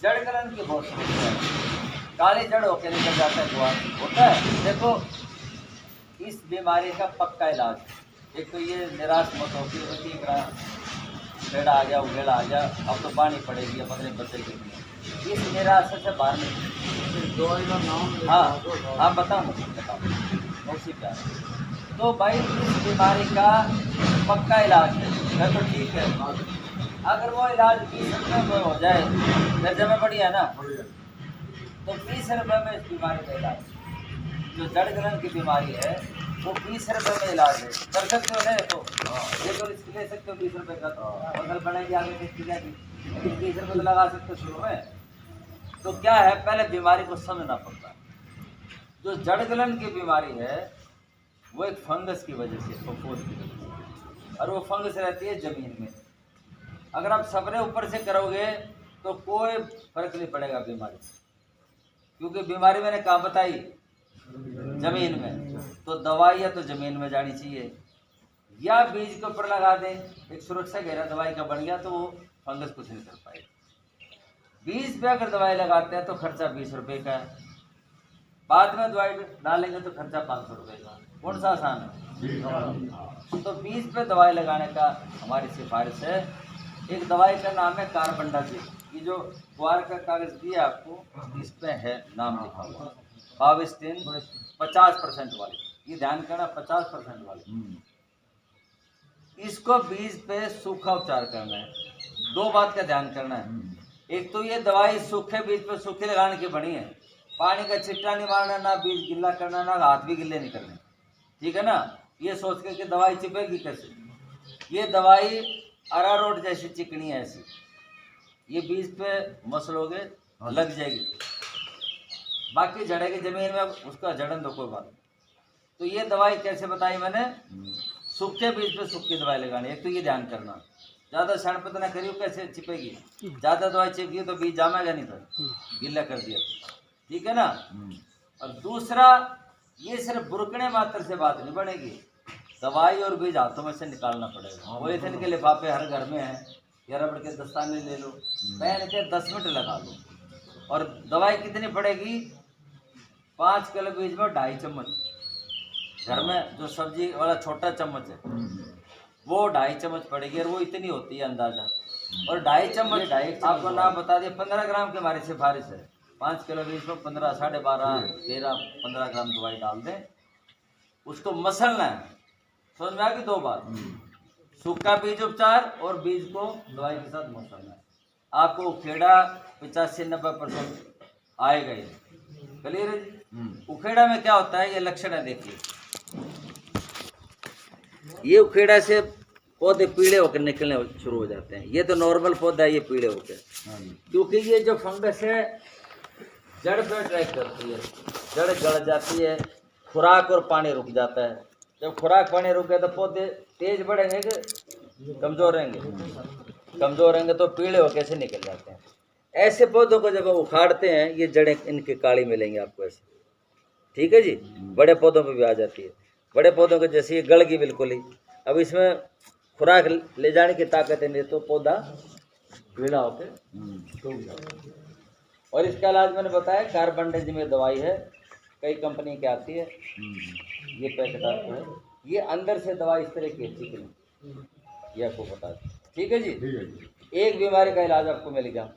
जड़ गलन की बहुत समस्या है, काली जड़ होकर निकल जाता है द्वार होता है। देखो इस बीमारी का पक्का इलाज है। एक तो ये निराश मत हो कि ठीक रहा, पेड़ा आ गया, उगेड़ा आ गया, अब तो पानी पड़ेगी अपने बच्चे के लिए, इस निराशा से बाहर निकल। दवाई का नाम हाँ हाँ बताओ उसी प्यार। तो भाई इस बीमारी का पक्का इलाज है तो ठीक है, अगर वो इलाज 20 रुपये में हो जाए, दर्जे में बढ़िया ना, तो 20 रुपये में इस बीमारी का इलाज, जो जड़ गलन की बीमारी है वो 20 रुपये में इलाज है। कर सकते हो ना, तो ये तो रिस्क ले सकते हो 20 रुपये का, तो फसल बनाएगी आगे किसकी जाएगी, लेकिन 20 रुपये तो लगा सकते हो शुरू में। तो क्या है, पहले बीमारी को समझना पड़ता है। जो जड़ गलन की बीमारी है वो एक फंगस की वजह से, फफूंद की वजह से, और वो फंगस रहती है ज़मीन में। अगर आप स्प्रे ऊपर से करोगे तो कोई फर्क नहीं पड़ेगा बीमारी से, क्योंकि बीमारी मैंने कहाँ बताई, ज़मीन में। तो दवाई या तो ज़मीन में जानी चाहिए या बीज के ऊपर लगा दें, एक सुरक्षा घेरा दवाई का बन गया तो वो फंगस कुछ नहीं कर पाएगी। बीज पे अगर दवाई लगाते हैं तो खर्चा 20 रुपये का है, बाद में दवाई डालेंगे तो खर्चा 500 रुपये का। कौन सा आसान है? तो बीज पे दवाई लगाने का हमारी सिफारिश है। एक दवाई का नाम है कार्बेंडाजिम, ये जो क्वार का कागज दिया आपको, इस पे है नाम लिखा हुआ, बाविस्टिन 50% वाली, ये ध्यान करना 50% वाली। इसको बीज पे सूखा उपचार करना है। दो बात का ध्यान करना है, एक तो ये दवाई सूखे बीज पे सूखे लगाने की बनी है, पानी का छिट्टा नहीं मारना, ना बीज गिल्ला करना, ना हाथ भी गिल्ले नहीं करने, ठीक है ना। ये सोच के कि दवाई चिपेगी कैसे, ये दवाई अरारोट जैसी चिकनी है ऐसी, ये बीज पे मसलोगे लग जाएगी, बाकी जड़ेगी जमीन में, उसका जड़न दो कोई बात। तो ये दवाई कैसे बताई मैंने, सूखे बीज पे सूखी दवाई लगानी। एक तो ये ध्यान करना, ज़्यादा सड़पत ना करियो, कैसे चिपेगी, ज़्यादा दवाई चिपकी तो बीज जामेगा नहीं, तो गीला कर दिया, ठीक है ना। और दूसरा, ये सिर्फ बुरकने मात्र से बात नहीं बनेगी, दवाई और बीज हाथों में से निकालना पड़ेगा। पॉलीथिन के लिफाफे हर घर में हैं, या रबड़ के दस्ताने ले लो, पहन के 10 मिनट लगा लो। और दवाई कितनी पड़ेगी, 5 किलो बीज में 2.5 चम्मच, घर में जो सब्जी वाला छोटा चम्मच है वो 2.5 चम्मच पड़ेगी, और वो इतनी होती है अंदाजा। और 2.5 चम्मच आपको नाम बता दिया, 15 ग्राम की हमारी सिफारिश है। 5 किलो बीज में 15, 12.5, 13, 15 ग्राम दवाई डाल दें, उसको मसलना है। समझ में आ गई दो बात, सूखा बीज उपचार और बीज को दवाई के साथ मसलना है। आपको उखेड़ा 85-90% आएगा ही, क्लियर है जी। उखेड़ा में क्या होता है, ये लक्षण है, देखिए ये उखेड़ा से पौधे पीले होकर निकलने शुरू हो जाते हैं। ये तो नॉर्मल पौधा है, ये पीले होकर, क्योंकि ये जो फंगस है जड़ पे अटैक करती है, जड़ गल जाती है, खुराक और पानी रुक जाता है। जब खुराक पानी रुक गया तो पौधे तेज बढ़ेंगे कि कमजोर रहेंगे, कमजोर रहेंगे तो पीले होकर से निकल जाते हैं। ऐसे पौधों को जब उखाड़ते हैं, ये जड़ें इनकी काली मिलेंगी आपको ऐसे, ठीक है जी। बड़े पौधों पे भी आ जाती है, बड़े पौधों को जैसे ये गल गई बिल्कुल ही, अब इसमें खुराक ले जाने की ताकत नहीं, तो पौधा पीला होकर सूख जाता है। और इसका इलाज मैंने बताया, कार्बेंडाजिम में दवाई है, कई कंपनी की आती है, ये पैकेट आपको है, ये अंदर से दवाई इस तरह की चिकनी, ये आपको बता दें, ठीक है जी। एक बीमारी का इलाज आपको मिल गया।